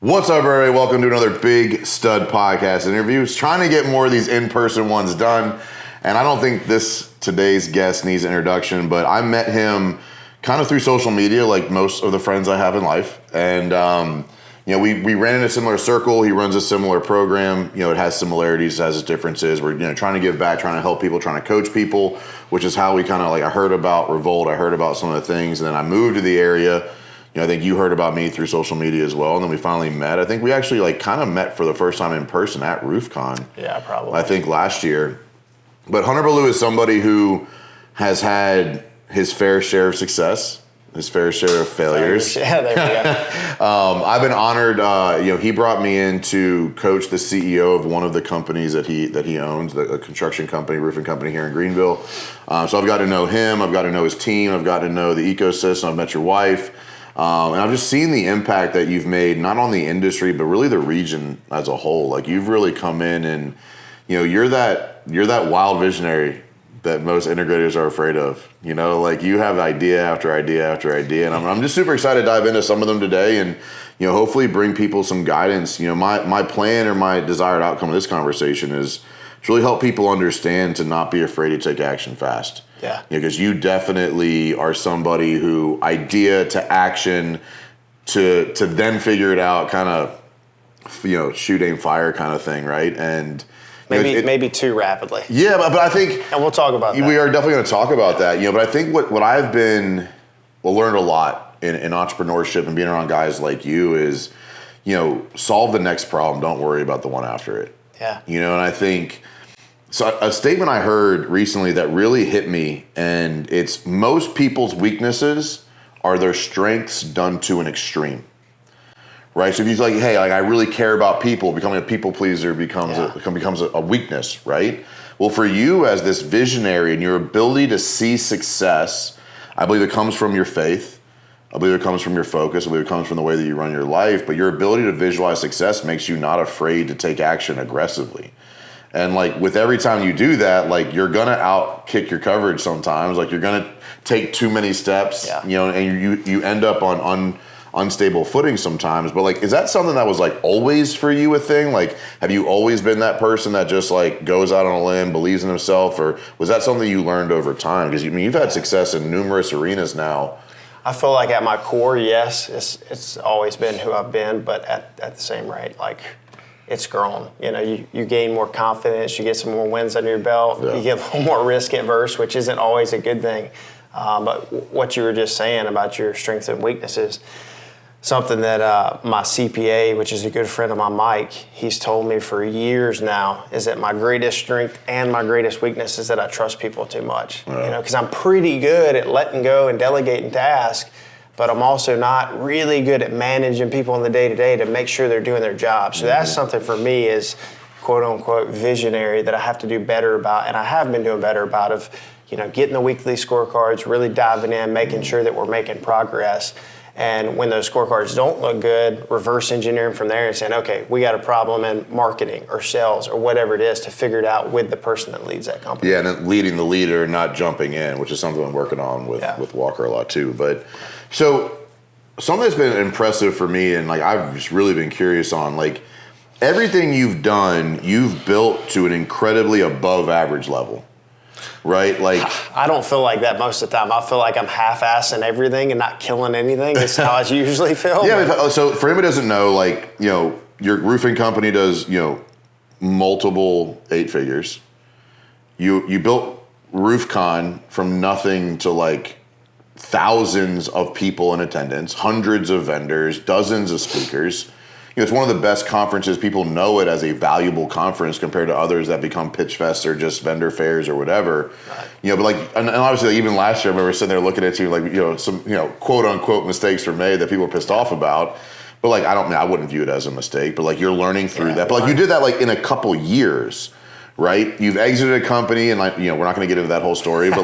What's up, everybody? Welcome to another Big Stud Podcast interview. Trying to get more of these in-person ones done, and I don't think today's guest needs an introduction, but I met him kind of through social media, like most of the friends I have in life, and we ran in a similar circle. He runs a similar program. It has similarities, it has its differences. We're trying to give back, trying to help people, trying to coach people, which is how we kind of I heard about Revolt, I heard about some of the things, and then I moved to the area. I think you heard about me through social media as well, and then we finally met. I think we actually kind of met for the first time in person at RoofCon. Yeah, probably. I think last year. But Hunter Ballew is somebody who has had his fair share of success, his fair share of failures. Yeah, there we go. I've been honored. He brought me in to coach the CEO of one of the companies that he owns, a construction company, roofing company here in Greenville. So I've got to know him. I've got to know his team. I've got to know the ecosystem. I've met your wife. And I've just seen the impact that you've made, not on the industry, but really the region as a whole. You've really come in and, you're that wild visionary that most integrators are afraid of. You have idea after idea after idea. And I'm just super excited to dive into some of them today and, hopefully bring people some guidance. My plan or my desired outcome of this conversation is to really help people understand to not be afraid to take action fast. Yeah. Because you definitely are somebody who idea to action to then figure it out, kind of, shoot, aim, fire kind of thing, right? And maybe too rapidly. Yeah, but I think, and we'll talk about that. We are definitely going to talk about that. But I think what I've learned a lot in entrepreneurship and being around guys like you is, solve the next problem. Don't worry about the one after it. Yeah. And I think. So a statement I heard recently that really hit me, and it's most people's weaknesses are their strengths done to an extreme, right? So if you're I really care about people, becoming a people pleaser becomes a weakness, right? Well, for you as this visionary and your ability to see success, I believe it comes from your faith. I believe it comes from your focus. I believe it comes from the way that you run your life. But your ability to visualize success makes you not afraid to take action aggressively. And with every time you do that, you're gonna out-kick your coverage sometimes. You're gonna take too many steps, and you end up on unstable footing sometimes. But is that something that was always for you a thing? Have you always been that person that just goes out on a limb, believes in himself, or was that something you learned over time? Because you've had success in numerous arenas now. I feel like at my core, yes, it's always been who I've been, but at the same rate, it's grown. You gain more confidence, you get some more wins under your belt, You get a little more risk adverse, which isn't always a good thing. But what you were just saying about your strengths and weaknesses, something that my CPA, which is a good friend of mine, Mike, he's told me for years now, is that my greatest strength and my greatest weakness is that I trust people too much. Because I'm pretty good at letting go and delegating tasks, but I'm also not really good at managing people in the day-to-day to make sure they're doing their job. So that's something for me is quote-unquote visionary that I have to do better about, and I have been doing better about of, getting the weekly scorecards, really diving in, making sure that we're making progress. And when those scorecards don't look good, reverse engineering from there and saying, okay, we got a problem in marketing or sales or whatever it is to figure it out with the person that leads that company. Yeah, and then leading the leader, not jumping in, which is something I'm working on with Walker a lot too. But so something that's been impressive for me, and I've just really been curious on, everything you've done, you've built to an incredibly above average level, right? I don't feel like that most of the time. I feel like I'm half-assing everything and not killing anything. That's how I usually feel. Yeah, so for anybody who doesn't know, your roofing company does, multiple 8 figures. You built RoofCon from nothing to thousands of people in attendance, hundreds of vendors, dozens of speakers. It's one of the best conferences. People know it as a valuable conference compared to others that become pitch fests or just vendor fairs or whatever. Right. But and obviously even last year I remember sitting there looking at you some quote unquote mistakes were made that people were pissed off about. But I wouldn't view it as a mistake. But you're learning through that. But you did that in a couple years. Right, you've exited a company, and we're not going to get into that whole story, but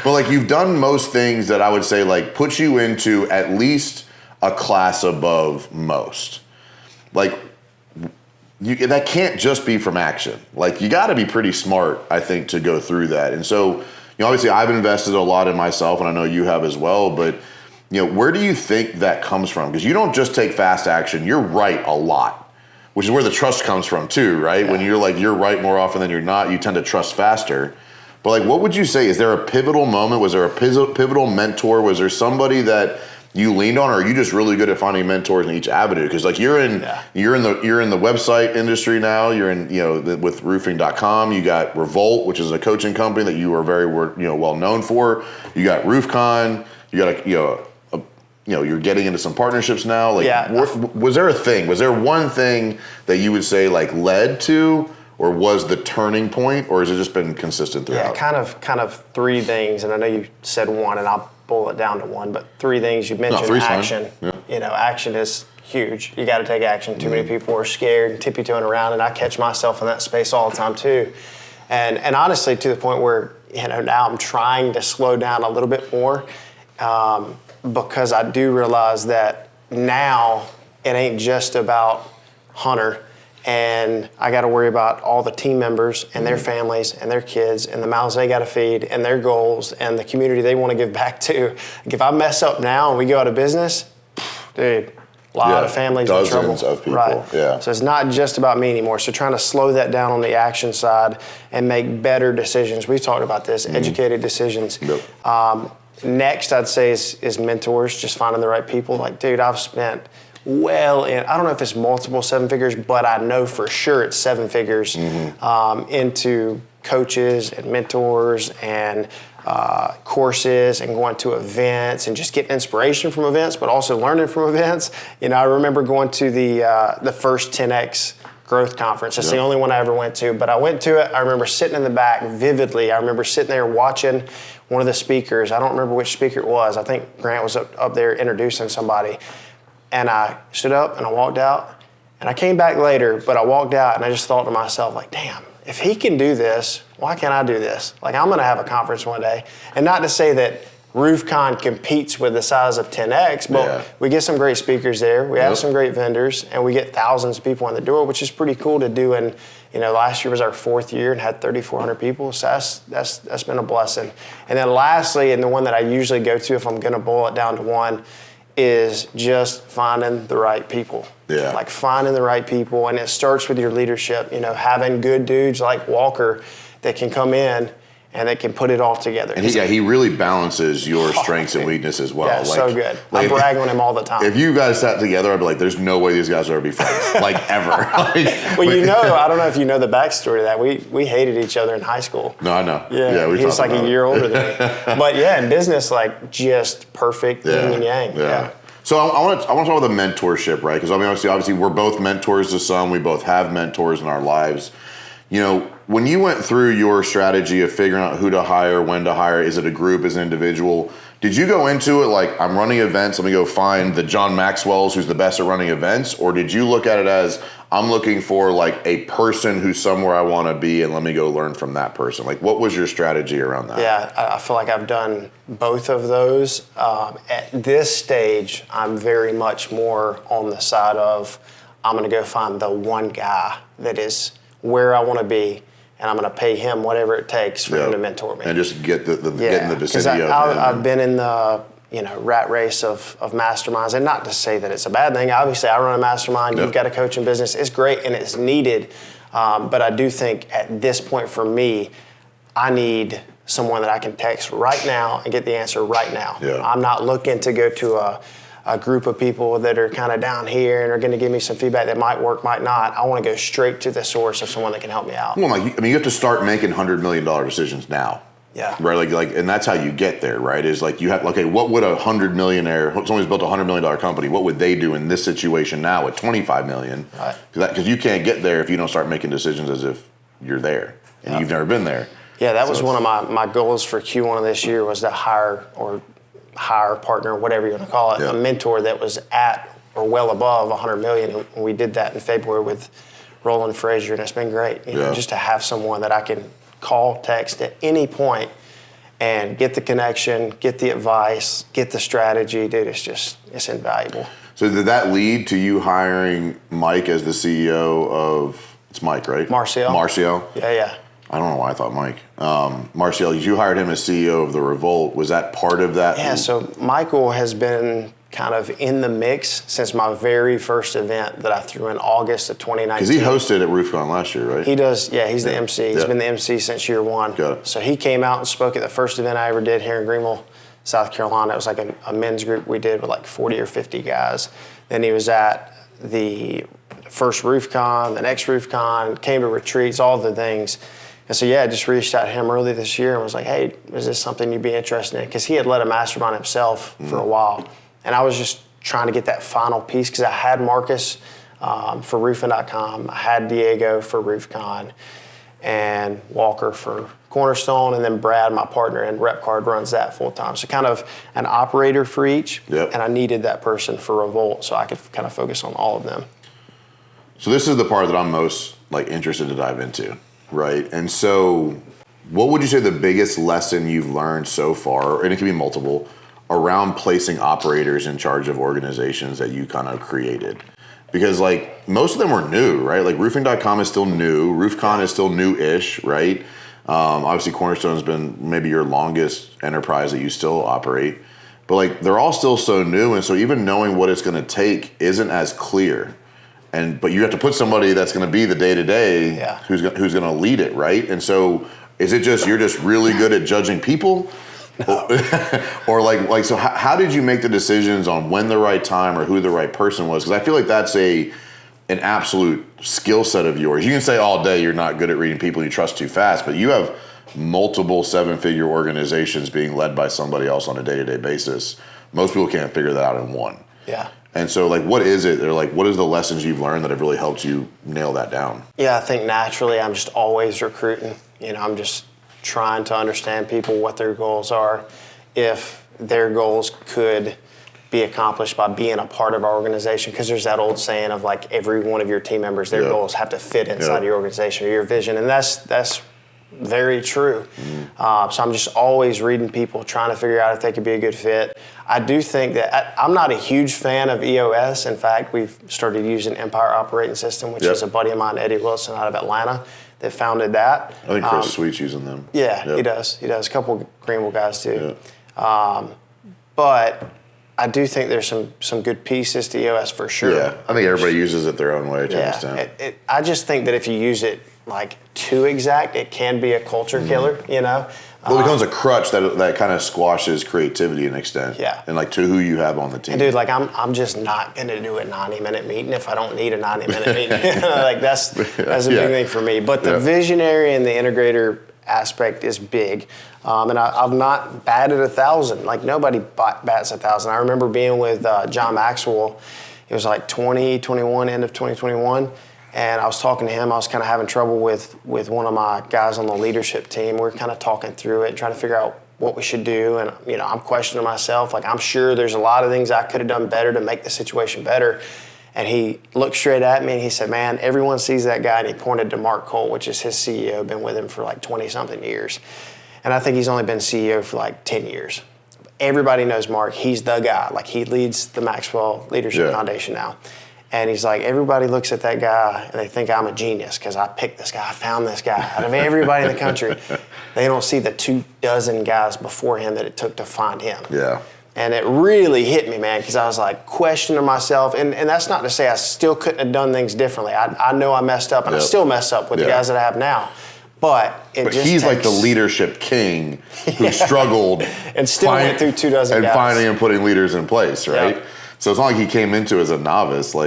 but you've done most things that I would say put you into at least a class above most. That can't just be from action. You got to be pretty smart, I think, to go through that. And so, obviously, I've invested a lot in myself, and I know you have as well. But where do you think that comes from? Because you don't just take fast action, you're right a lot, which is where the trust comes from too, right? Yeah. When you're like, you're right more often than you're not, you tend to trust faster. But like, what would you say? Is there a pivotal moment? Was there a pivotal mentor? Was there somebody that you leaned on, or are you just really good at finding mentors in each avenue? Because like you're in the website industry now. You're in with roofing.com. You got Revolt, which is a coaching company that you are very well known for. You got RoofCon. You got you're getting into some partnerships now. Like, was there a thing? Was there one thing that you would say like led to, or was the turning point, or has it just been consistent throughout? Yeah, kind of three things, and I know you said one, and I'll boil it down to one, but three things. You mentioned action. Yeah. Action is huge. You got to take action. Too many people are scared and tippy-toeing around, and I catch myself in that space all the time too. And honestly, to the point where now I'm trying to slow down a little bit more, because I do realize that now it ain't just about Hunter. And I got to worry about all the team members and their families and their kids and the mouths they got to feed and their goals and the community they want to give back to. Like if I mess up now and we go out of business, dude, a lot of families in trouble. Dozens of people. Right. Yeah. So it's not just about me anymore. So trying to slow that down on the action side and make better decisions. We've talked about this, educated decisions. Yep. Next, I'd say is mentors, just finding the right people. Like, dude, I've spent I don't know if it's multiple seven figures, but I know for sure it's seven figures into coaches and mentors and courses and going to events and just getting inspiration from events, but also learning from events. I remember going to the first 10X growth conference. That's the only one I ever went to, but I went to it. I remember sitting in the back vividly. I remember sitting there watching one of the speakers. I don't remember which speaker it was. I think Grant was up there introducing somebody. And I stood up and I walked out, and I came back later, but I walked out and I just thought to myself, like, damn, if he can do this, why can't I do this? Like, I'm going to have a conference one day. And not to say that RoofCon competes with the size of 10X, but we get some great speakers there. We have some great vendors, and we get thousands of people in the door, which is pretty cool to do. And, last year was our 4th year and had 3,400 people. So that's been a blessing. And then lastly, and the one that I usually go to if I'm going to boil it down to one, is just finding the right people. Yeah. Like finding the right people. And it starts with your leadership, having good dudes like Walker that can come in and they can put it all together. And he really balances your strengths and weaknesses as well. Yeah, so good. I brag on him all the time. If you guys sat together, I'd be like, there's no way these guys will ever be friends, like ever. Well, I don't know if you know the backstory to that. We hated each other in high school. No, I know. Yeah, he's like a year older than me. But yeah, in business, like just perfect yin and yang. Yeah. So I want to talk about the mentorship, right? Because obviously we're both mentors to some. We both have mentors in our lives. When you went through your strategy of figuring out who to hire, when to hire, is it a group, is it an individual? Did you go into it like, I'm running events, let me go find the John Maxwell's who's the best at running events? Or did you look at it as, I'm looking for like a person who's somewhere I want to be and let me go learn from that person? Like, what was your strategy around that? Yeah, I feel like I've done both of those. At this stage, I'm very much more on the side of, I'm going to go find the one guy that is where I want to be, and I'm going to pay him whatever it takes for him to mentor me. And just get get in the vicinity of him. I've been in the rat race of masterminds, and not to say that it's a bad thing. Obviously, I run a mastermind. You've got a coaching business. It's great and it's needed, but I do think at this point for me, I need someone that I can text right now and get the answer right now. Yeah. I'm not looking to go to a group of people that are kind of down here and are going to give me some feedback that might work, might not. I want to go straight to the source of someone that can help me out. Well, you have to start making $100 million decisions now. Yeah. Right. Like, and that's how you get there. Right. Is like you have. Okay. What would $100 millionaire? Someone who's built $100 million company. What would they do in this situation now at $25 million? Right. Because you can't get there if you don't start making decisions as if you're there and you've never been there. Yeah. That was one of my goals for Q1 of this year was to hire partner, whatever you want to call it, a mentor that was at or well above 100 million. And we did that in February with Roland Frazier, and it's been great. Just to have someone that I can call, text at any point and get the connection, get the advice, get the strategy. Dude, it's invaluable. So did that lead to you hiring Mike as the CEO of, it's Mike, right? Marcial. Marcial. Yeah. I don't know why I thought Mike. Marcial, you hired him as CEO of the Revolt. Was that part of that? Yeah, so Michael has been kind of in the mix since my very first event that I threw in August of 2019. Because he hosted at RoofCon last year, right? He does, yeah, he's the MC. He's been the MC since year one. Got it. So he came out and spoke at the first event I ever did here in Greenville, South Carolina. It was like a men's group we did with like 40 or 50 guys. Then he was at the first RoofCon, the next RoofCon, came to retreats, all the things. And so, yeah, I just reached out to him early this year and was like, hey, is this something you'd be interested in? Because he had led a mastermind himself for a while. And I was just trying to get that final piece because I had Marcus for roofing.com. I had Diego for RoofCon and Walker for Cornerstone. And then Brad, my partner in RepCard, runs that full time. So kind of an operator for each. Yep. And I needed that person for Revolt so I could kind of focus on all of them. So this is the part that I'm most interested to dive into. Right. And so what would you say the biggest lesson you've learned so far, and it can be multiple, around placing operators in charge of organizations that you kind of created? Because most of them were new, right? Like roofing.com is still new. RoofCon is still new-ish, right? Obviously Cornerstone's been maybe your longest enterprise that you still operate. But they're all still so new. And so even knowing what it's going to take isn't as clear. But you have to put somebody that's going to be the day-to-day who's going to lead it, right? And so is it just you're just really good at judging people? No. or so how did you make the decisions on when the right time or who the right person was? Because I feel like that's an absolute skill set of yours. You can say all day you're not good at reading people, you trust too fast, but you have multiple seven-figure organizations being led by somebody else on a day-to-day basis. Most people can't figure that out in one. Yeah. And so, what is it? Or, what is the lessons you've learned that have really helped you nail that down? Yeah, I think naturally I'm just always recruiting. I'm just trying to understand people, what their goals are, if their goals could be accomplished by being a part of our organization. Because there's that old saying of, every one of your team members, their goals have to fit inside your organization or your vision. And that's very true. So I'm just always reading people, trying to figure out if they could be a good fit. I do think that I'm not a huge fan of EOS. In fact, we've started using Empire Operating System, which is a buddy of mine, Eddie Wilson, out of Atlanta, that founded that. I think Chris Sweet's using them. Yeah, he does. He does. A couple of Greenville guys too. Yeah. But I do think there's some good pieces to EOS for sure. Yeah, I think everybody uses it their own way to an extent. I just think that if you use it too exact, it can be a culture killer, Well, it becomes a crutch that kind of squashes creativity to an extent. Yeah. And to who you have on the team. And dude, I'm just not going to do a 90-minute meeting if I don't need a 90-minute meeting. That's a big thing for me. But the visionary and the integrator aspect is big. And I've not batted 1,000. Nobody bats 1,000. I remember being with John Maxwell. It was 2021, end of 2021. And I was talking to him. I was kind of having trouble with one of my guys on the leadership team. We were kind of talking through it, trying to figure out what we should do. And, I'm questioning myself. I'm sure there's a lot of things I could have done better to make the situation better. And he looked straight at me and he said, man, everyone sees that guy. And he pointed to Mark Cole, which is his CEO, been with him for 20-something years. And I think he's only been CEO for 10 years. Everybody knows Mark. He's the guy. He leads the Maxwell Leadership Foundation now. And he's everybody looks at that guy and they think I'm a genius because I picked this guy, I found this guy. Out of everybody in the country, they don't see the 24 guys before him that it took to find him. Yeah. And it really hit me, man, because I was questioning myself. And that's not to say I still couldn't have done things differently. I know I messed up and I still mess up with the guys that I have now. But he's the leadership king who struggled and still went through 24 and guys. finding and putting leaders in place, right? Yep. So it's not like he came into as a novice, so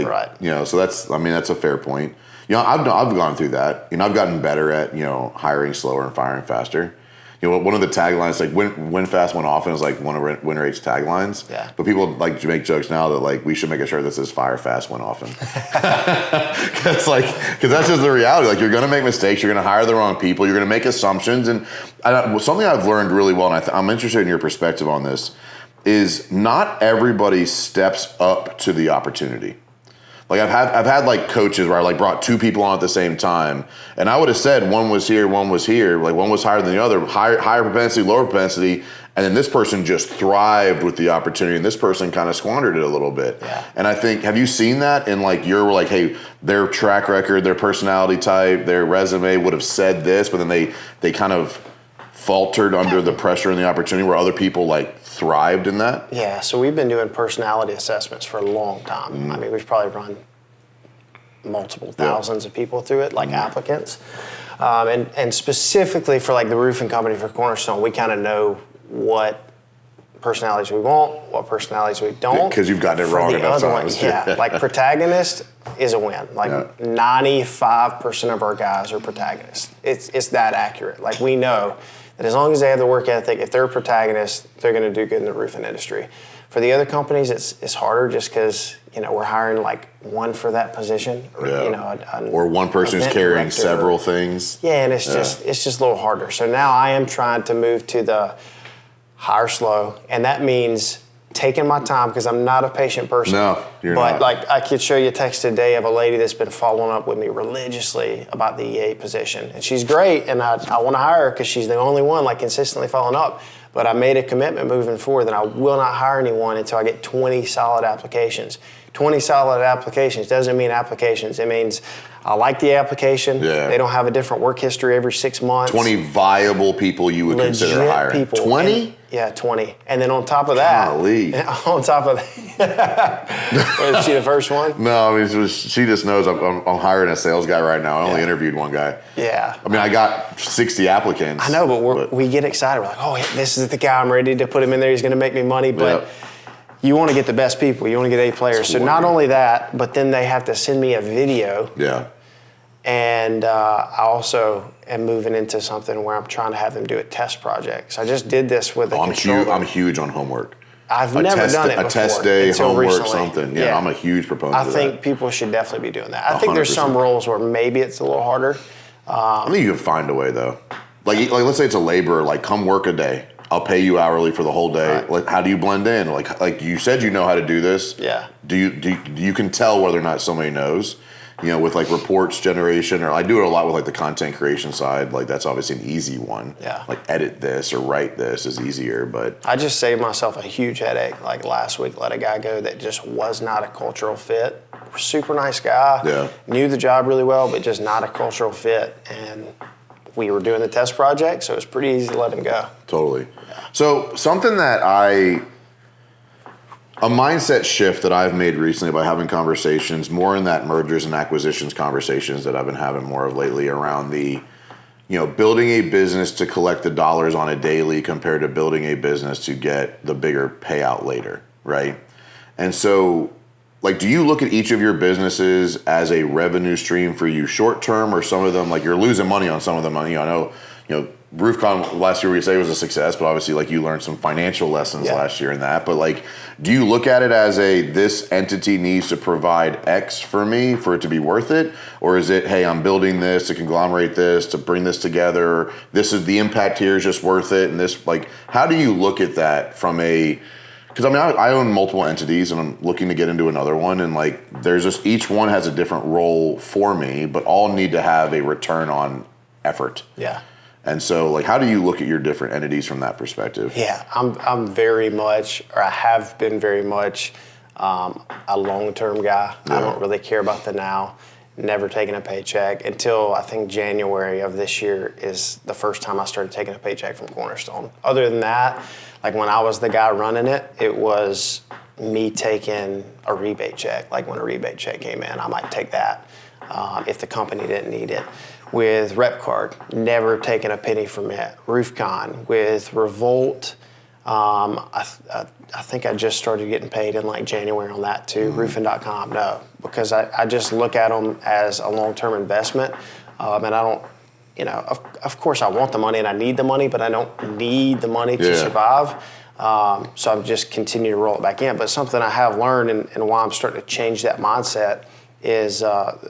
that's a fair point. I've gone through that. I've gotten better at, hiring slower and firing faster. One of the taglines, win fast, win often is one of WinRate's taglines. Yeah. But people to make jokes now that we should make a shirt that says fire fast, win often. Because that's just the reality. You're going to make mistakes. You're going to hire the wrong people. You're going to make assumptions. And something I've learned really well, and I'm interested in your perspective on this, is not everybody steps up to the opportunity. I've had coaches where I brought two people on at the same time, and I would have said one was here, one was higher than the other, higher propensity, lower propensity, And then this person just thrived with the opportunity, and this person kind of squandered it a little bit. Yeah. And I think, have you seen that in like hey, their track record, their personality type, their resume would have said this, but then they kind of faltered under the pressure and the opportunity where other people like thrived in that? Yeah, so we've been doing personality assessments for a long time. I mean, we've probably run multiple thousands of people through it, like applicants. And specifically for like the roofing company for Cornerstone, we kind of know what personalities we want, what personalities we don't. Because you've gotten it wrong enough times. Yeah, like protagonist is a win. Like 95% of our guys are protagonists. It's that accurate. Like we know that as long as they have the work ethic, if they're a protagonist, they're going to do good in the roofing industry. For the other companies, it's harder just because we're hiring like one for that position, or or one person who's carrying several things. Yeah, and it's just a little harder. So now I am trying to move to the hire slow, and that means taking my time because I'm not a patient person. No, you're but not. But like I could show you a text today of a lady that's been following up with me religiously about the EA position, and she's great, and I want to hire her because she's the only one like consistently following up. But I made a commitment moving forward that I will not hire anyone until I get 20 solid applications. 20 solid applications doesn't mean applications. It means I like the application. Yeah. They don't have a different work history every 6 months. 20 viable people you would consider hiring. 20? Yeah, 20. And then on top of that, on top of that, was she the first one? No, I mean, she just knows I'm hiring a sales guy right now. I only interviewed one guy. Yeah. I mean, I got 60 applicants. I know, but we get excited. We're like, oh, this is the guy. I'm ready to put him in there. He's going to make me money. But you want to get the best people. You want to get A players. So not only that, but then they have to send me a video. Yeah. And I also am moving into something where I'm trying to have them do a test project. So I just did this with a controller. I'm huge on homework. I've never done it before. A test day, homework, recently. something. Yeah, I'm a huge proponent of that. I think people should definitely be doing that. I think there's some roles where maybe it's a little harder. I think you can find a way, though. Like let's say it's a laborer, like come work a day. I'll pay you hourly for the whole day. Right. Like, how do you blend in? Like you said, you know how to do this. Yeah. Do you can tell whether or not somebody knows? With like reports generation, or I do it a lot with like the content creation side. Like that's obviously an easy one. Yeah. Like edit this or write this is easier, but I just saved myself a huge headache. Like last week, let a guy go that just was not a cultural fit. Super nice guy. Yeah. Knew the job really well, but just not a cultural fit. And we were doing the test project, so it was pretty easy to let him go. Totally. Yeah. So something that a mindset shift that I've made recently by having conversations more in that mergers and acquisitions conversations that I've been having more of lately around the, building a business to collect the dollars on a daily compared to building a business to get the bigger payout later, right? And so, like, do you look at each of your businesses as a revenue stream for you short term, or some of them, like you're losing money on some of them? I know, RoofCon last year we say was a success, but obviously like you learned some financial lessons last year in that. But like, do you look at it as this entity needs to provide X for me for it to be worth it? Or is it, hey, I'm building this to conglomerate this, to bring this together. This is the impact here is just worth it. And this, like, how do you look at that from because I mean, I own multiple entities and I'm looking to get into another one. And like, there's just, each one has a different role for me, but all need to have a return on effort. Yeah. And so, like, how do you look at your different entities from that perspective? Yeah, I'm very much, or I have been very much, a long-term guy. Yeah. I don't really care about the now. Never taken a paycheck until I think January of this year is the first time I started taking a paycheck from Cornerstone. Other than that, like when I was the guy running it, it was me taking a rebate check. Like when a rebate check came in, I might take that if the company didn't need it. With RepCard, never taken a penny from it. RoofCon, with Revolt, I think I just started getting paid in like January on that too. Mm-hmm. Roofing.com, no, because I just look at them as a long-term investment, and I don't, of course I want the money and I need the money, but I don't need the money to survive. So I'm just continuing to roll it back in. But something I have learned and why I'm starting to change that mindset is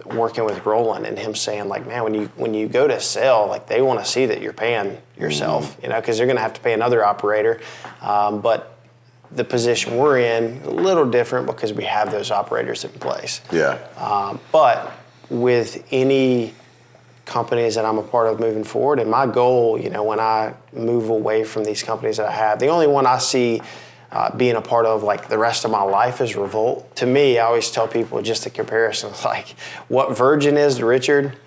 working with Roland and him saying, like, man, when you go to sell, like, they want to see that you're paying yourself, because they're going to have to pay another operator. But the position we're in, a little different because we have those operators in place. Yeah. But with any companies that I'm a part of moving forward. And my goal, when I move away from these companies that I have, the only one I see being a part of like the rest of my life is Revolt. To me, I always tell people just a comparison, like what Virgin is to Richard,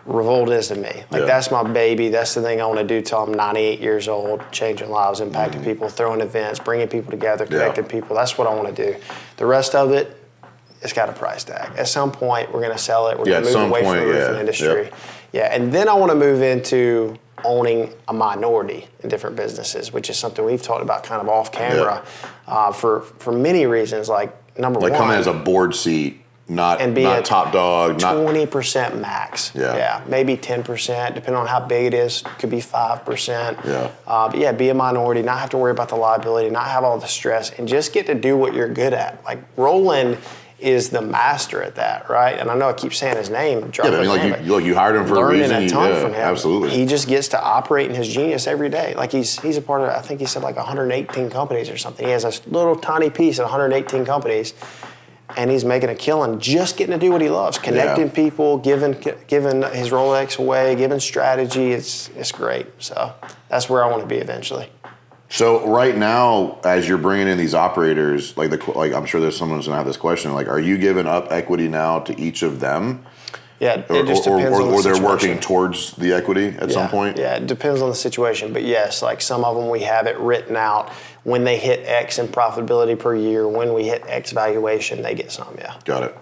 Revolt is to me. Like that's my baby. That's the thing I want to do till I'm 98 years old, changing lives, impacting people, throwing events, bringing people together, connecting people. That's what I want to do. The rest of it, it's got a price tag. At some point, we're going to sell it. We're going to move away from the roofing industry. And then I want to move into owning a minority in different businesses, which is something we've talked about kind of off camera for many reasons. Like number one, come in as a board seat, not top dog, 20% max. Maybe 10%, depending on how big it is. Could be 5%. But be a minority, not have to worry about the liability, not have all the stress, and just get to do what you're good at. Like Roland is the master at that, right? And I know I keep saying his name. You hired him for a reason. Learning a ton from him. Absolutely. He just gets to operate in his genius every day. Like he's a part of, I think he said like 118 companies or something. He has a little tiny piece of 118 companies, and he's making a killing just getting to do what he loves, connecting people, giving his Rolex away, giving strategy. It's great. So that's where I want to be eventually. So right now, as you're bringing in these operators, like I'm sure there's someone who's gonna have this question, like, are you giving up equity now to each of them? Yeah, it just depends on the situation. Or they're working towards the equity at some point? Yeah, it depends on the situation. But yes, like some of them we have it written out. When they hit X in profitability per year, when we hit X valuation, they get some, Got it.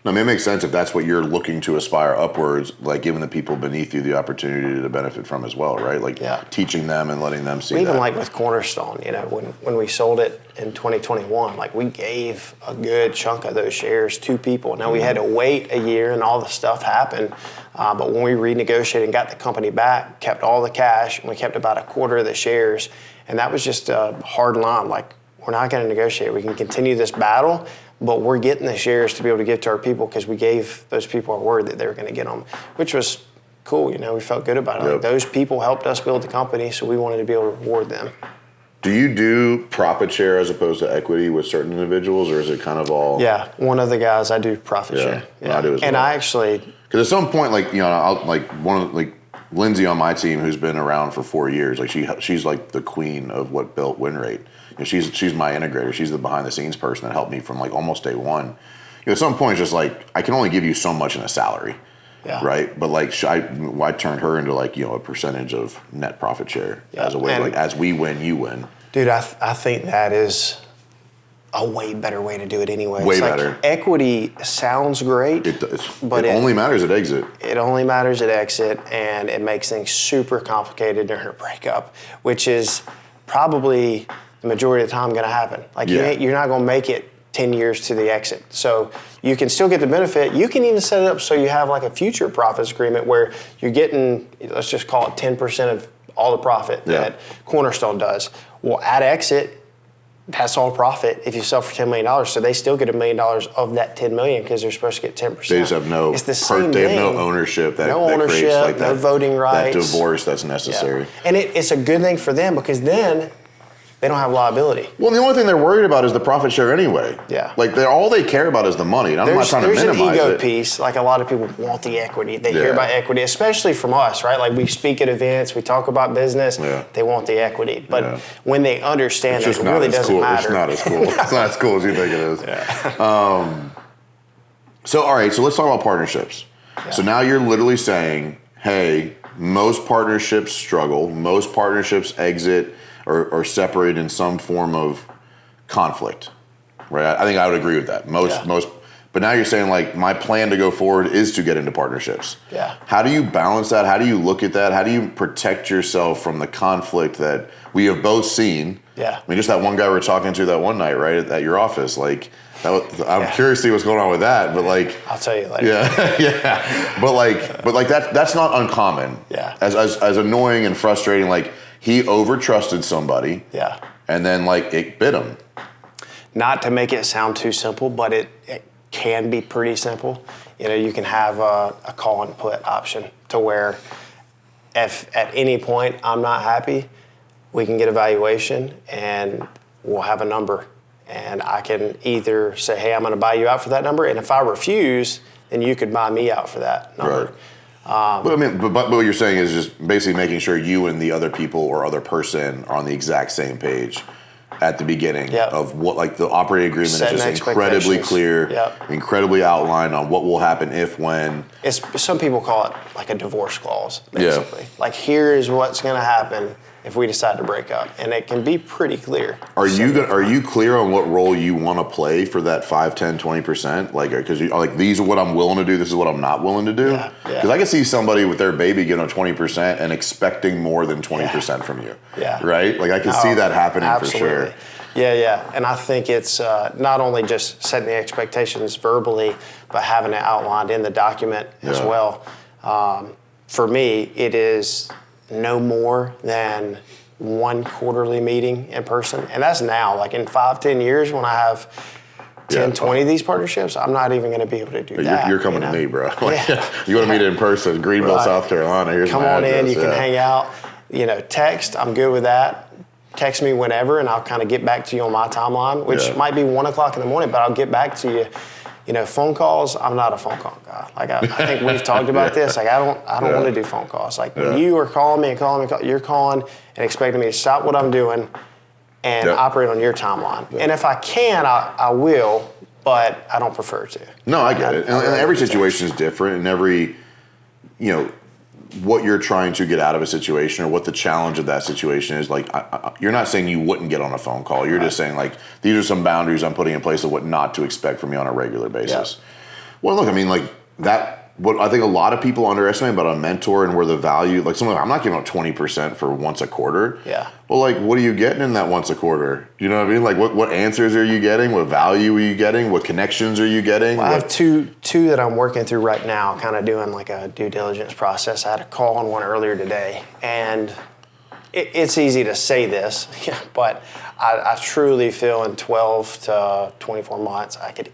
No, I mean, it makes sense if that's what you're looking to aspire upwards, like giving the people beneath you the opportunity to benefit from as well, right? Like teaching them and letting them see that. Even like with Cornerstone, when we sold it in 2021, like we gave a good chunk of those shares to people. Now we had to wait a year and all the stuff happened, but when we renegotiated and got the company back, kept all the cash, and we kept about a quarter of the shares, and that was just a hard line. Like, we're not going to negotiate. We can continue this battle, but we're getting the shares to be able to give to our people because we gave those people our word that they were going to get them, which was cool. We felt good about it. Like, those people helped us build the company, so we wanted to be able to reward them. Do you do profit share as opposed to equity with certain individuals, or is it kind of all? Yeah, one of the guys I do profit share. Yeah, I do as well. And I actually, because at some point, Lindsay on my team, who's been around for 4 years, like she's like the queen of what built WinRate. She's my integrator. She's the behind the scenes person that helped me from like almost day one. At some point, it's just like I can only give you so much in a salary, right? But like I turned her into like a percentage of net profit share as a way, like as we win, you win. Dude, I think that is a way better way to do it anyway. Way better. Equity sounds great. It does. But it only matters at exit. It only matters at exit, and it makes things super complicated during a breakup, which is probably the majority of the time going to happen. Like you're not going to make it 10 years to the exit. So you can still get the benefit. You can even set it up so you have like a future profits agreement where you're getting, let's just call it 10% of all the profit that Cornerstone does. Well, at exit, that's all profit if you sell for $10 million. So they still get $1 million of that $10 million because they're supposed to get 10%. They just have no. It's the same They thing. have no ownership. No ownership. Like no voting rights. That divorce that's necessary. And it's a good thing for them because then they don't have liability. Well, the only thing they're worried about is the profit share anyway. Yeah. Like all they care about is the money. And I'm not trying to minimize it. There's an ego piece. Like a lot of people want the equity. They hear about equity, especially from us, right? Like we speak at events, we talk about business. Yeah. They want the equity. But when they understand that it really doesn't matter. It's not as cool. It's not as cool as you think it is. Yeah. So, all right. So let's talk about partnerships. Yeah. So now you're literally saying, hey, most partnerships struggle. Most partnerships exit or separate in some form of conflict, right? I think I would agree with that. Most, but now you're saying like my plan to go forward is to get into partnerships. Yeah. How do you balance that? How do you look at that? How do you protect yourself from the conflict that we have both seen? Yeah. I mean, just that one guy we were talking to that one night, right, at your office, like. I'm curious to see what's going on with that, but like I'll tell you later. Yeah. But like that's not uncommon. Yeah. As annoying and frustrating, like he overtrusted somebody. Yeah. And then like it bit him. Not to make it sound too simple, but it can be pretty simple. You can have a call and put option to where if at any point I'm not happy, we can get a valuation and we'll have a number. And I can either say, hey, I'm going to buy you out for that number. And if I refuse, then you could buy me out for that number. But I mean, but what you're saying is just basically making sure you and the other people or other person are on the exact same page at the beginning of what, like the operating agreement Setting is just incredibly clear, incredibly outlined on what will happen if, when. Some people call it like a divorce clause, basically. Like, here is what's going to happen if we decide to break up, and it can be pretty clear. Are you clear on what role you want to play for that 5, 10, 20%? Like, because like, these are what I'm willing to do, this is what I'm not willing to do. Because I can see somebody with their baby getting a 20% and expecting more than 20% from you. Right? Like, I can see that happening for sure. Yeah. And I think it's not only just setting the expectations verbally, but having it outlined in the document as well. For me, it is no more than one quarterly meeting in person. And that's now. Like, in 5, 10 years, when I have 10, 20 of these partnerships, I'm not even going to be able to do that. You're coming to me, bro. Like, you want to meet in person, Greenville, South Carolina. Here's Come my on address. in. You can hang out. Text. I'm good with that. Text me whenever, and I'll kind of get back to you on my timeline, which might be 1 o'clock in the morning, but I'll get back to you. Phone calls, I'm not a phone call guy. Like, I think we've talked about this. Like, I don't want to do phone calls. Like, when you are calling me, you're calling and expecting me to stop what I'm doing and operate on your timeline. And if I can, I will, but I don't prefer to. No, I get it. And every situation is different, and every, what you're trying to get out of a situation or what the challenge of that situation is. Like, you're not saying you wouldn't get on a phone call. You're just saying, like, these are some boundaries I'm putting in place of what not to expect from me on a regular basis. Well, look, I mean, like, what I think a lot of people underestimate about a mentor and where the value, like, I'm not giving up 20% for once a quarter. Well, like, what are you getting in that once a quarter? You know what I mean? Like, what answers are you getting? What value are you getting? What connections are you getting? Well, I have two that I'm working through right now, kind of doing like a due diligence process. I had a call on one earlier today, and it's easy to say this, but I truly feel in 12 to 24 months, I could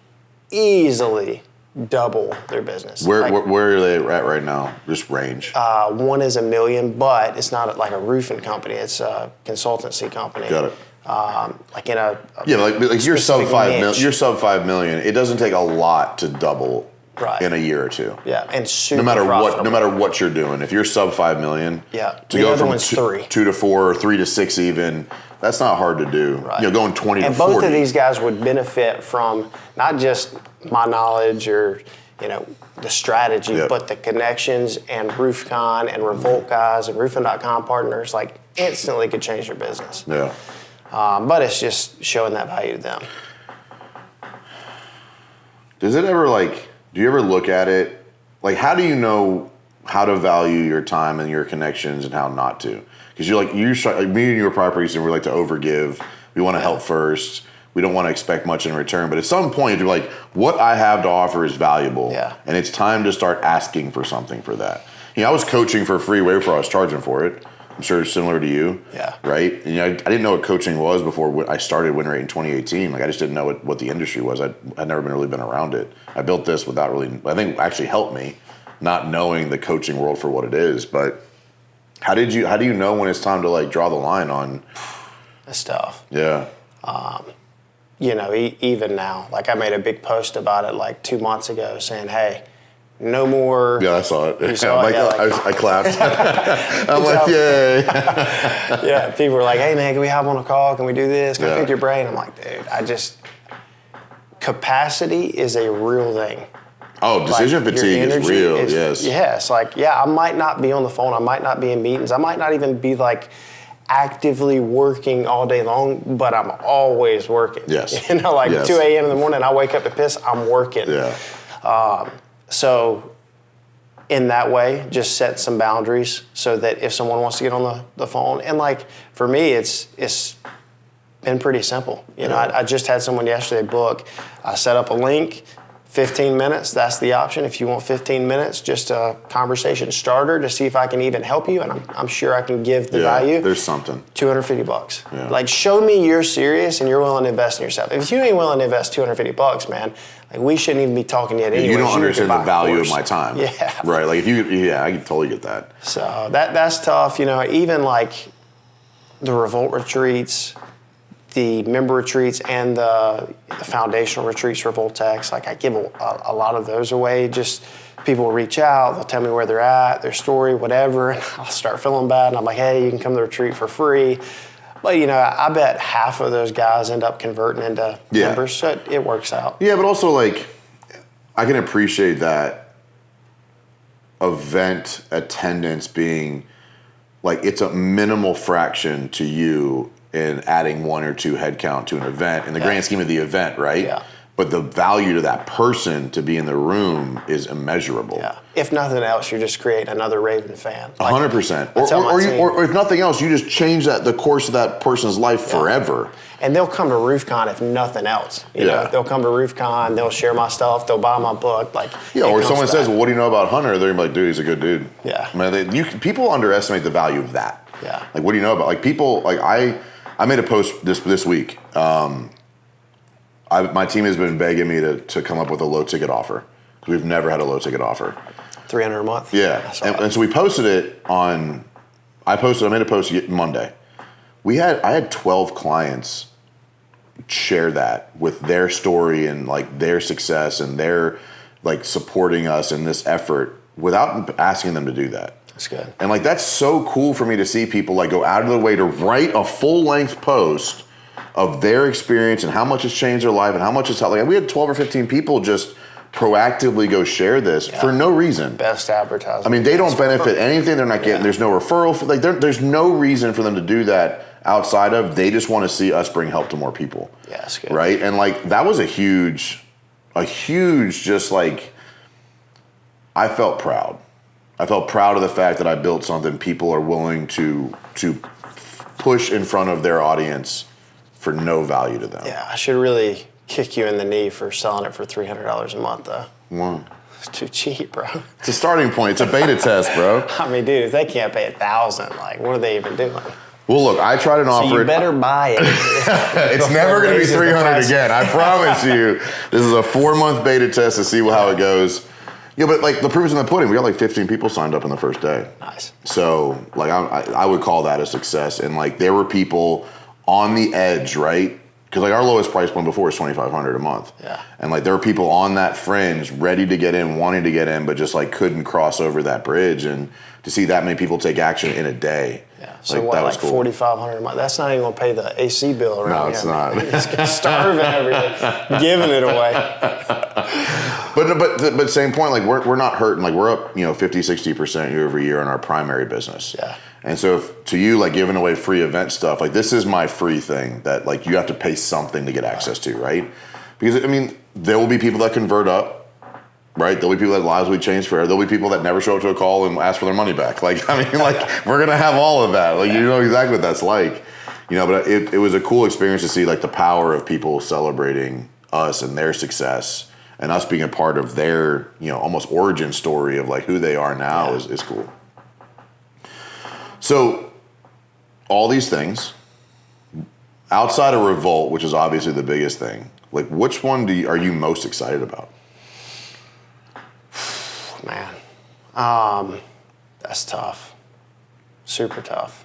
easily double their business. Where are they at right now? Just range. One is $1 million, but it's not like a roofing company. It's a consultancy company. Got it. Like in a like you're sub $5 million. You're sub $5 million. It doesn't take a lot to double in a year or two. And super no matter profitable. no matter what you're doing. If you're sub $5 million, to the go other from one's 2 to 4 or 3 to 6 even. That's not hard to do. Going 20 to 40. And both of these guys would benefit from not just my knowledge or the strategy, but the connections and RoofCon and Revolt guys and Roofing.com partners, like, instantly could change your business. But it's just showing that value to them. Does it ever, like, do you ever look at it, like, how do you know how to value your time and your connections and how not to? Because you're like, me and you are properties and we like to overgive. We want to help first. We don't want to expect much in return. But at some point, you're like, what I have to offer is valuable. And it's time to start asking for something for that. I was coaching for free way before I was charging for it. I'm sure it's similar to you. Right? And, I didn't know what coaching was before I started WinRate in 2018. Like, I just didn't know what the industry was. I'd never really been around it. I built this without really, I think actually helped me not knowing the coaching world for what it is. But how do you know when it's time to, like, draw the line on? That's tough. Even now, like, I made a big post about it like 2 months ago saying, hey, no more. Yeah, I saw it. You saw it? I clapped. I'm like, yay. People were like, hey, man, can we hop on a call? Can we do this? Can I pick your brain? I'm like, dude, capacity is a real thing. Oh, decision fatigue is real, yes. Yes, I might not be on the phone. I might not be in meetings. I might not even be, like, actively working all day long, but I'm always working. 2 a.m. in the morning, I wake up to piss, I'm working. So in that way, just set some boundaries so that if someone wants to get on the phone, and, like, for me, it's been pretty simple. I just had someone yesterday book. I set up a link, 15 minutes, that's the option. If you want 15 minutes, just a conversation starter to see if I can even help you, and I'm sure I can give the value. There's something. $250. Like, show me you're serious and you're willing to invest in yourself. If you ain't willing to invest $250, man, like, we shouldn't even be talking yet anyway. You don't understand the value of my time. Right, like, I can totally get that. So that's tough. Even, like, the Revolt retreats, the member retreats, and the foundational retreats for Voltex. Like, I give a lot of those away just people will reach out, they'll tell me where they're at, their story, whatever, and I'll start feeling bad, and I'm like, hey, you can come to the retreat for free. But, you know, I bet half of those guys end up converting into members, so it works out. Yeah, but also, like, I can appreciate that event attendance being, like, it's a minimal fraction to you in adding 1 or 2 headcount to an event in the grand scheme of the event, right? Yeah. But the value to that person to be in the room is immeasurable. Yeah. If nothing else, you're just creating another Raven fan. 100%. Or if nothing else, you just change the course of that person's life forever. And they'll come to RoofCon if nothing else. You know, they'll come to RoofCon, they'll share my stuff, they'll buy my book. Like, or someone says, well, what do you know about Hunter? They're like, dude, he's a good dude. Yeah. I mean, people underestimate the value of that. Yeah. Like, what do you know about? Like, people, like, I made a post this week. My team has been begging me to come up with a low ticket offer. We've never had a low ticket offer. $300 a month. Yeah, and so we posted it on. I made a post Monday. I had 12 clients share that with their story and like their success and their like supporting us in this effort without asking them to do that. That's good. And like that's so cool for me to see people like go out of their way to write a full length post of their experience and how much it's changed their life and how much it's helped. Like we had 12 or 15 people just proactively go share this for no reason. Best advertising. I mean, they don't benefit anything. They're not getting. There's no referral. Like there's no reason for them to do that outside of they just want to see us bring help to more people. Yeah, that's good. Right, and like that was a huge, just like I felt proud. I felt proud of the fact that I built something people are willing to push in front of their audience for no value to them. Yeah, I should really kick you in the knee for selling it for $300 a month, though. Why? It's too cheap, bro. It's a starting point. It's a beta test, bro. I mean, dude, if they can't pay $1,000, like, what are they even doing? Well, look, I tried an offer. So you better buy it. It's never going to be 300 again. I promise you. This is a 4-month beta test to see how it goes. Yeah, but like the proof is in the pudding. We got like 15 people signed up in the first day. Nice. So like I would call that a success. And like there were people on the edge, right? Because like our lowest price point before was $2,500 a month. Yeah. And like there were people on that fringe, ready to get in, wanting to get in, but just like couldn't cross over that bridge. And to see that many people take action in a day. Yeah. So what, like cool. $4,500 a month? That's not even going to pay the AC bill around here. No, it's not. It's starving everything, giving it away. But same point, like we're not hurting. Like we're up, 50, 60% year over year on our primary business. Yeah. And so to you, like giving away free event stuff, like this is my free thing that like you have to pay something to get access to, right? Because I mean, there will be people that convert up. Right, there'll be people that lives will be changed forever. There'll be people that never show up to a call and ask for their money back. Like, I mean, like we're gonna have all of that. Like, you know exactly what that's like, But it was a cool experience to see like the power of people celebrating us and their success, and us being a part of their almost origin story of like who they are now is cool. So, all these things outside of Revolt, which is obviously the biggest thing. Like, which one are you most excited about? Man, that's tough. Super tough.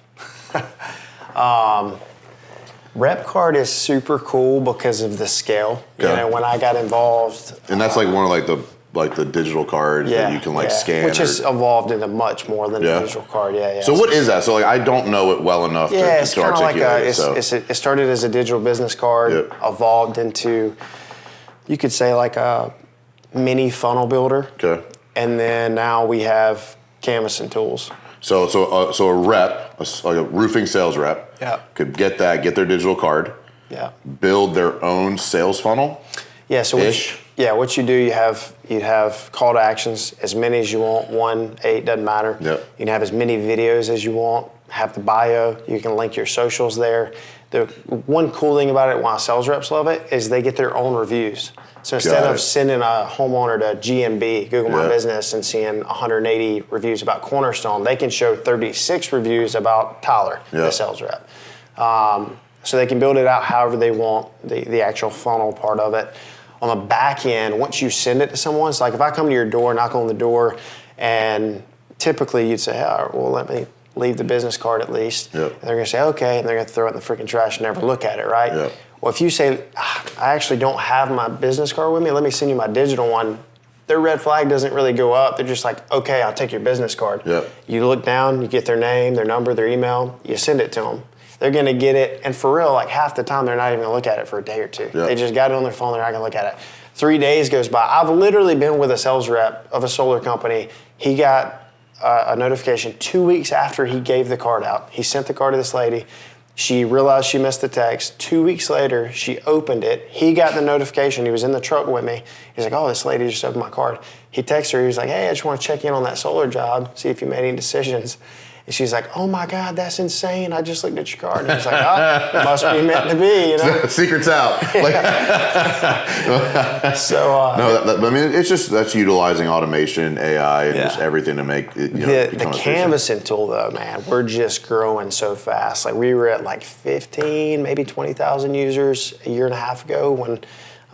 Rep Card is super cool because of the scale. Okay. When I got involved. And that's like one of the digital cards that you can scan. Which has evolved into much more than a digital card. Yeah. So what is that? So like I don't know it well enough to articulate it. It started as a digital business card, evolved into, you could say like a mini funnel builder. Okay. And then now we have canvassing tools. So a rep, like a roofing sales rep, could get their digital card, build their own sales funnel. Yeah. So what you do, you'd have call to actions, as many as you want, 1, 8, doesn't matter. Yep. You can have as many videos as you want. Have the bio. You can link your socials there. The one cool thing about it, why sales reps love it, is they get their own reviews. So instead of sending a homeowner to GMB, Google My Business, and seeing 180 reviews about Cornerstone, they can show 36 reviews about Tyler, the sales rep. So they can build it out however they want, the actual funnel part of it. On the back end, once you send it to someone, it's like if I come to your door, knock on the door, and typically you'd say, all right, well, let me leave the business card at least. Yep. And they're going to say, okay, and they're going to throw it in the freaking trash and never look at it, right? Yep. Well, if you say, I actually don't have my business card with me, let me send you my digital one, their red flag doesn't really go up. They're just like, okay, I'll take your business card. Yep. You look down, you get their name, their number, their email, you send it to them. They're going to get it, and for real, like half the time, they're not even going to look at it for a day or two. Yep. They just got it on their phone, they're not going to look at it. 3 days goes by. I've literally been with a sales rep of a solar company. He got a notification 2 weeks after he gave the card out. He sent the card to this lady. She realized she missed the text. 2 weeks later, she opened it. He got the notification. He was in the truck with me. He's like, oh, this lady just opened my card. He texted her. He was like, hey, I just want to check in on that solar job, see if you made any decisions. And she's like, oh my God, that's insane. I just looked at your card. And he's like, oh, it must be meant to be, you know? Secret's out. So, I mean, it's just, that's utilizing automation, AI, and just everything to make it, the canvassing tool, though, man, we're just growing so fast. Like, we were at like 15, maybe 20,000 users a year and a half ago when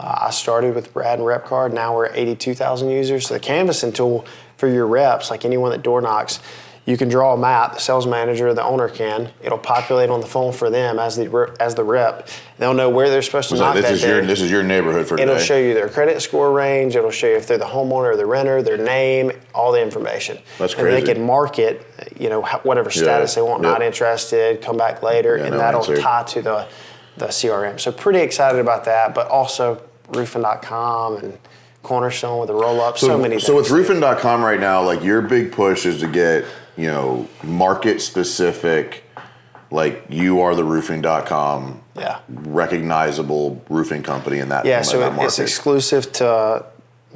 I started with Brad and RepCard. Now we're at 82,000 users. So the canvassing tool for your reps, like anyone that door knocks, you can draw a map, the sales manager, the owner can. It'll populate on the phone for them as the rep. They'll know where they're supposed to knock that day. This is your neighborhood for today. It'll show you their credit score range. It'll show you if they're the homeowner or the renter, their name, all the information. That's crazy. And they can mark it, whatever status they want, not interested, come back later, and that'll tie to the CRM. So pretty excited about that, but also roofing.com and Cornerstone with the roll-up, so many things. So with roofing.com right now, like your big push is to get, market specific, like you are the roofing.com recognizable roofing company in that market. So it's exclusive to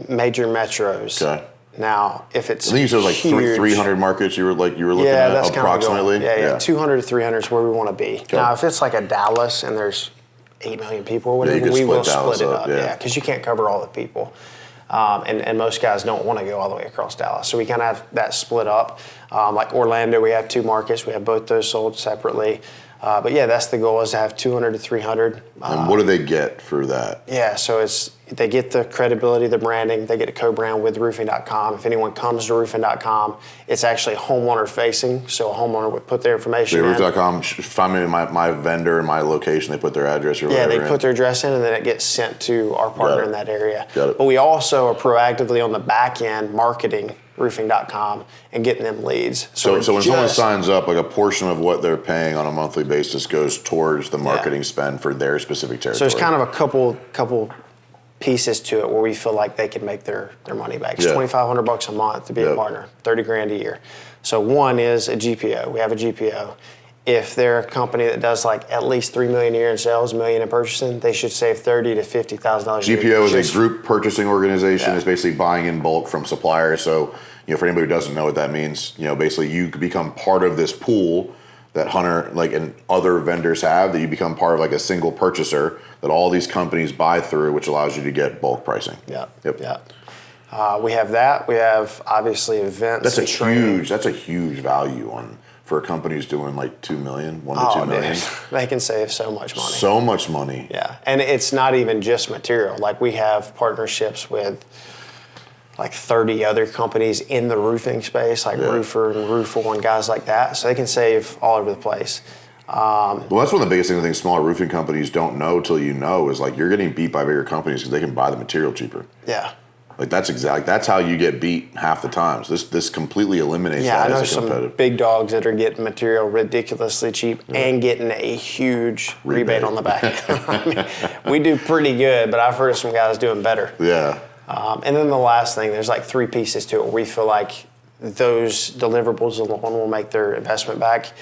major metros. Okay. Now, if it's I think you said it was like 300 markets you were looking at that's approximately. Kind of 200 to 300 is where we want to be. Okay. Now, if it's like a Dallas and there's 8 million people or whatever, we will split it up. Because you can't cover all the people. And most guys don't want to go all the way across Dallas. So we kind of have that split up. Like Orlando, we have 2 markets. We have both those sold separately. But that's the goal, is to have 200 to 300. And what do they get for that? So they get the credibility, the branding. They get a co-brand with roofing.com. If anyone comes to roofing.com, it's actually homeowner facing. So a homeowner would put their information in. Roofing.com, find me my vendor and my location. They put their address or whatever. They put their address in, and then it gets sent to our partner in that area. Got it. But we also are proactively on the back end marketing roofing.com and getting them leads. So when someone signs up, like a portion of what they're paying on a monthly basis goes towards the marketing spend for their specific territory. So there's kind of a couple pieces to it where we feel like they can make their money back. It's $2,500 a month to be a partner, $30,000 a year. So one is a GPO. We have a GPO. If they're a company that does like at least $3 million a year in sales, $1 million in purchasing, they should save $30,000 to $50,000 a year. GPO is a group purchasing organization. It's basically buying in bulk from suppliers. So, for anybody who doesn't know what that means, basically you become part of this pool that Hunter, and other vendors have, that you become part of like a single purchaser that all these companies buy through, which allows you to get bulk pricing. We have that. We have obviously events. That's a huge value for a company who's doing like $2 million, $1 to $2 million. They can save so much money. So much money. Yeah, and it's not even just material. Like we have partnerships with like 30 other companies in the roofing space, like Roofer and Roofle and guys like that. So they can save all over the place. Well, that's one of the biggest things I think smaller roofing companies don't know till is like you're getting beat by bigger companies because they can buy the material cheaper. Yeah. Like that's how you get beat half the times. This completely eliminates that as a competitive. Some big dogs that are getting material ridiculously cheap and getting a huge rebate on the back. I mean, we do pretty good, but I've heard of some guys doing better. Yeah. And then the last thing, there's like 3 pieces to it where we feel like those deliverables alone will make their investment back.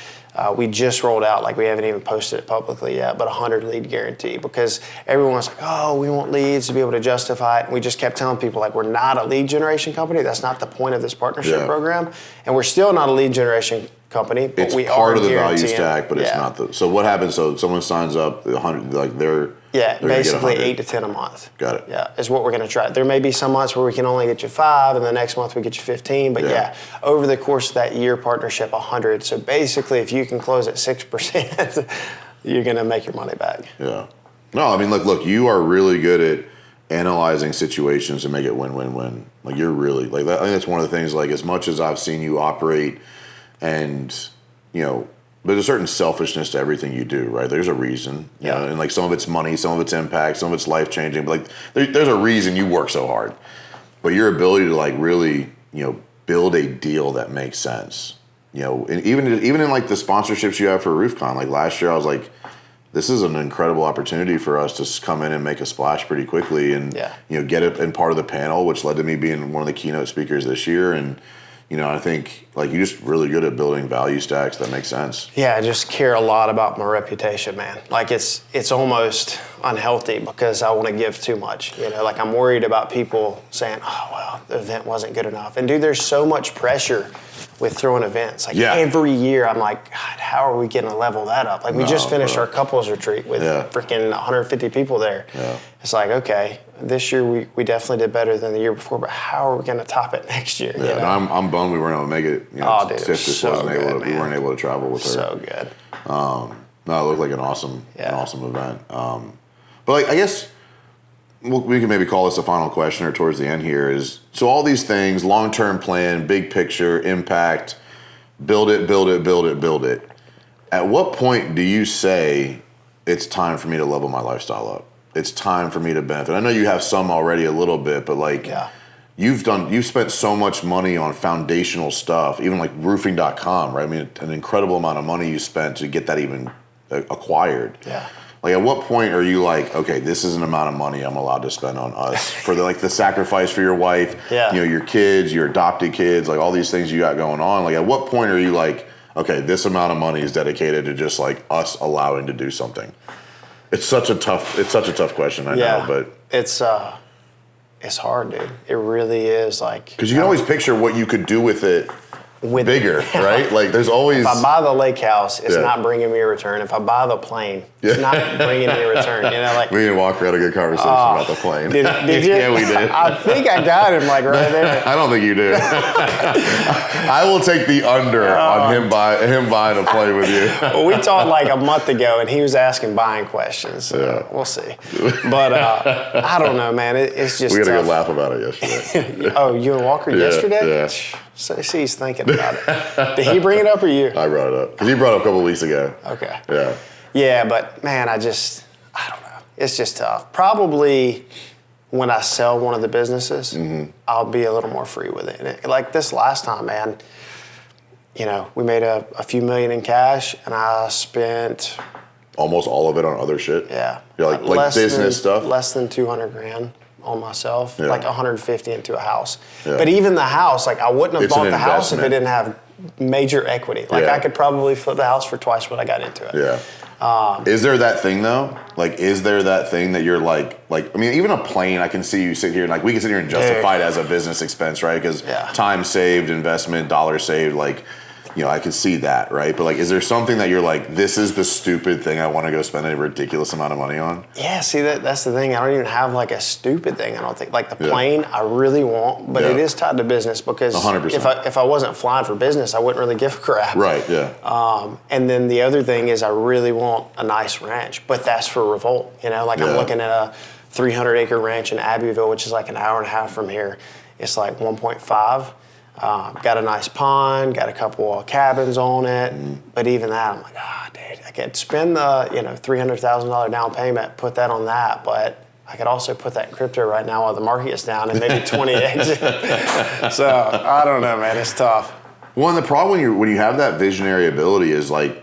We just rolled out, like we haven't even posted it publicly yet, but 100 lead guarantee, because everyone was like, oh, we want leads to be able to justify it. And we just kept telling people, like, we're not a lead generation company. That's not the point of this partnership program. And we're still not a lead generation company, but it's we are part of the value stack, but it's not the. So what happens? So someone signs up 100, like they're basically 8 to 10 a month. Got it. Yeah, is what we're going to try. There may be some months where we can only get you 5, and the next month we get you 15. But over the course of that year partnership, 100. So basically, if you can close at 6%, you're going to make your money back. Yeah. No, I mean, look, you are really good at analyzing situations to make it win-win-win. Like you're really like that. I think that's one of the things. Like as much as I've seen you operate. And, there's a certain selfishness to everything you do, right? There's a reason, you know, and like some of it's money, some of it's impact, some of it's life-changing. But like there's a reason you work so hard. but your ability to like really, build a deal that makes sense. And even in like the sponsorships you have for RoofCon, like last year I was like, this is an incredible opportunity for us to come in and make a splash pretty quickly and, get it in part of the panel, which led to me being one of the keynote speakers this year. And, I think like you're just really good at building value stacks that make sense. Yeah, I just care a lot about my reputation, man. Like it's almost unhealthy because I want to give too much. Like I'm worried about people saying, oh, well, the event wasn't good enough. And dude, there's so much pressure with throwing events. Like every year I'm like, God, how are we going to level that up? Like we just finished our couples retreat with freaking 150 people there. Yeah. It's like, okay, this year we definitely did better than the year before, but how are we going to top it next year? Yeah, I'm bummed we weren't able to make it. Dude, we weren't able to travel with her. So good. No, it looked like an awesome event. But like, I guess we can maybe call this a final question or towards the end here is, so all these things, long-term plan, big picture, impact, build it. At what point do you say it's time for me to level my lifestyle up? It's time for me to benefit. I know you have some already a little bit, but like you've spent so much money on foundational stuff, even like roofing.com, right? I mean, an incredible amount of money you spent to get that even acquired. Yeah. Like at what point are you like, okay, this is an amount of money I'm allowed to spend on us for the sacrifice for your wife, your kids, your adopted kids, like all these things you got going on. Like at what point are you like, okay, this amount of money is dedicated to just like us allowing to do something? It's such a tough question, I know, but it's hard, dude. It really is, like, because you can always picture what you could do with it. Bigger, right? Like there's always. If I buy the lake house, it's not bringing me a return. If I buy the plane, it's not bringing me a return. Like we didn't walk around a good conversation about the plane. Did you? Yeah, we did. I think I got him like right there. I don't think you did. I will take the under on him buying a plane with you. Well, we talked like a month ago, and he was asking buying questions. So we'll see. But I don't know, man. It's just. We had a good laugh about it yesterday. Oh, you and Walker yesterday? Yeah. So he's thinking about it. Did he bring it up or you? I brought it up. Because he brought it up a couple of weeks ago. Okay. Yeah. Yeah, but man, I don't know. It's just tough. Probably when I sell one of the businesses, I'll be a little more free with it. Like this last time, man, we made a few million in cash and I spent... Almost all of it on other shit? Yeah. You're like business stuff? Less than $200,000. On myself, like 150 into a house. Yeah. But even the house, like I wouldn't have bought the house if it didn't have major equity. Like I could probably flip the house for twice what I got into it. Yeah. Is there that thing though? Like, is there that thing that you're like, I mean, even a plane, I can see you sit here and like, we can sit here and justify it as a business expense, right? Because time saved, investment, dollars saved, like, I can see that, right? But like, is there something that you're like, this is the stupid thing I want to go spend a ridiculous amount of money on? Yeah, see, that's the thing. I don't even have like a stupid thing, I don't think. Like the plane, I really want, but it is tied to business because 100%. if I wasn't flying for business, I wouldn't really give a crap. Right, yeah. And then the other thing is I really want a nice ranch, but that's for Revolt. Like I'm looking at a 300-acre ranch in Abbeville, which is like an hour and a half from here. It's like 1.5. Got a nice pond, got a couple of cabins on it, but even that, I'm like, dude, I could spend the $300,000 down payment, put that on that, but I could also put that in crypto right now while the market is down and maybe 20x. So I don't know, man, it's tough. Well, and the problem when you have that visionary ability is like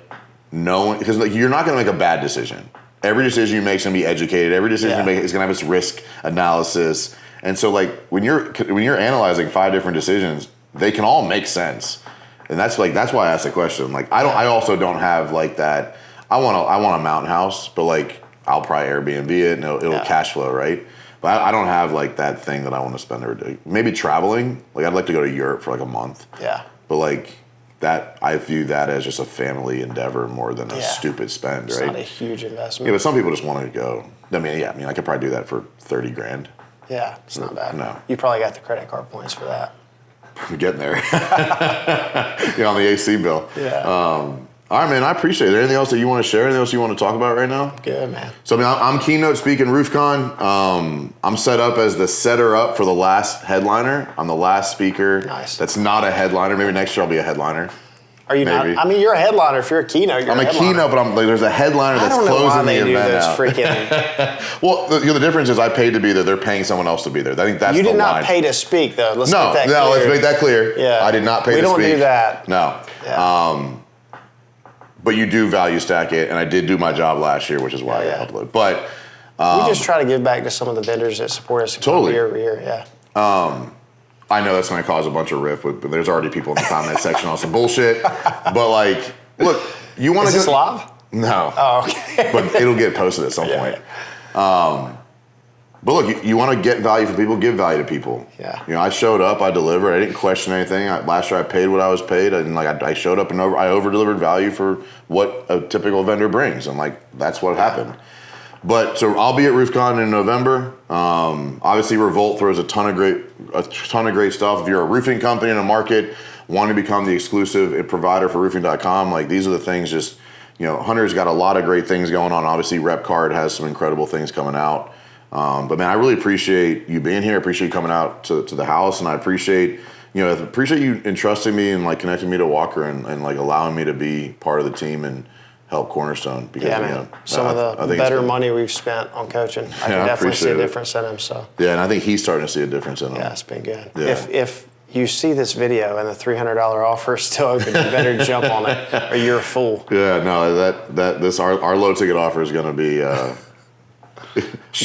knowing, because like you're not going to make a bad decision. Every decision you make is going to be educated. Every decision you make is going to have its risk analysis. And so like when you're analyzing 5 different decisions, they can all make sense, and that's why I asked the question. Like I also don't have like that. I want a mountain house, but like I'll probably Airbnb it and it'll cash flow, right? But I don't have like that thing that I want to spend every day. Maybe traveling. Like I'd like to go to Europe for like a month. Yeah. But like that, I view that as just a family endeavor more than a stupid spend, right? It's not a huge investment. Yeah, but some people just want to go. I mean, I could probably do that for $30,000. Yeah, it's not bad. No. You probably got the credit card points for that. I'm getting there. On the AC bill. Yeah. All right, man, I appreciate it. Is there anything else that you want to share? Anything else you want to talk about right now? Good, man. So, I mean, I'm keynote speaking RoofCon. I'm set up as the setter up for the last headliner. I'm the last speaker. Nice. That's not a headliner. Maybe next year I'll be a headliner. Are you maybe. not? I mean, you're a headliner. If you're a keynote, you're I'm a keynote, but I'm like, there's a headliner that's closing the event out. Freaking. Well, the difference is I paid to be there. They're paying someone else to be there. I think that's you the did not line. pay to speak, though. Let's No, get that clear. let's make that clear. Yeah. I did not pay to speak. We don't do that. No. Yeah. But you do value stack it, and I did do my job last year, which is why I upload. But we just try to give back to some of the vendors that support us year over year. Yeah. I know that's going to cause a bunch of riff, but there's already people in the comment section on some bullshit. But like, look, you want to Is this live? No. Oh, okay. But it'll get posted at some point. But look, you want to get value from people, give value to people. Yeah. You know, I showed up, I delivered, I didn't question anything. Last year I paid what I was paid, and like I showed up and I over delivered value for what a typical vendor brings, and like that's what happened. But so I'll be at RoofCon in November. Obviously, Revolt throws a ton of great stuff. If you're a roofing company in a market, want to become the exclusive provider for roofing.com, like these are the things. Just Hunter's got a lot of great things going on. Obviously, RepCard has some incredible things coming out. But man, I really appreciate you being here. I appreciate you coming out to the house, and I appreciate you entrusting me and like connecting me to Walker and like allowing me to be part of the team and help Cornerstone. Because, man. Some of the better money we've spent on coaching. I can definitely see a difference in him. So yeah, and I think he's starting to see a difference in him. Yeah, it's been good. Yeah. If you see this video and the $300 offer is still open, you better jump on it, or you're a fool. Yeah, no, our low ticket offer is going to be it's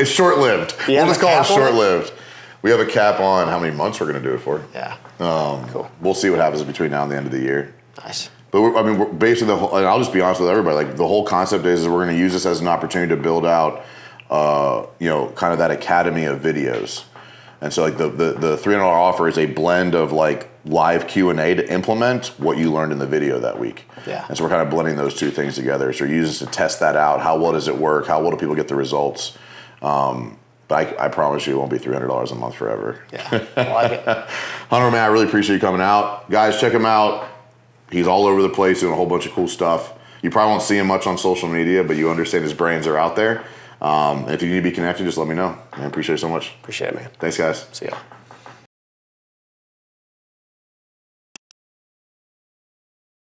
short-lived. We'll just call it short-lived. We have a cap on how many months we're going to do it for. Yeah. Cool. We'll see what happens between now and the end of the year. Nice. But we're basically and I'll just be honest with everybody. Like the whole concept is we're going to use this as an opportunity to build out, kind of that academy of videos. And so like the $300 offer is a blend of like live Q&A to implement what you learned in the video that week. Yeah. And so we're kind of blending those two things together. So we're using this to test that out. How well does it work? How well do people get the results? But I promise you it won't be $300 a month forever. Yeah, I like it. Hunter, man, I really appreciate you coming out. Guys, check him out. He's all over the place doing a whole bunch of cool stuff. You probably won't see him much on social media, but you understand his brains are out there. If you need to be connected, just let me know. I appreciate it so much. Appreciate it, man. Thanks, guys. See ya.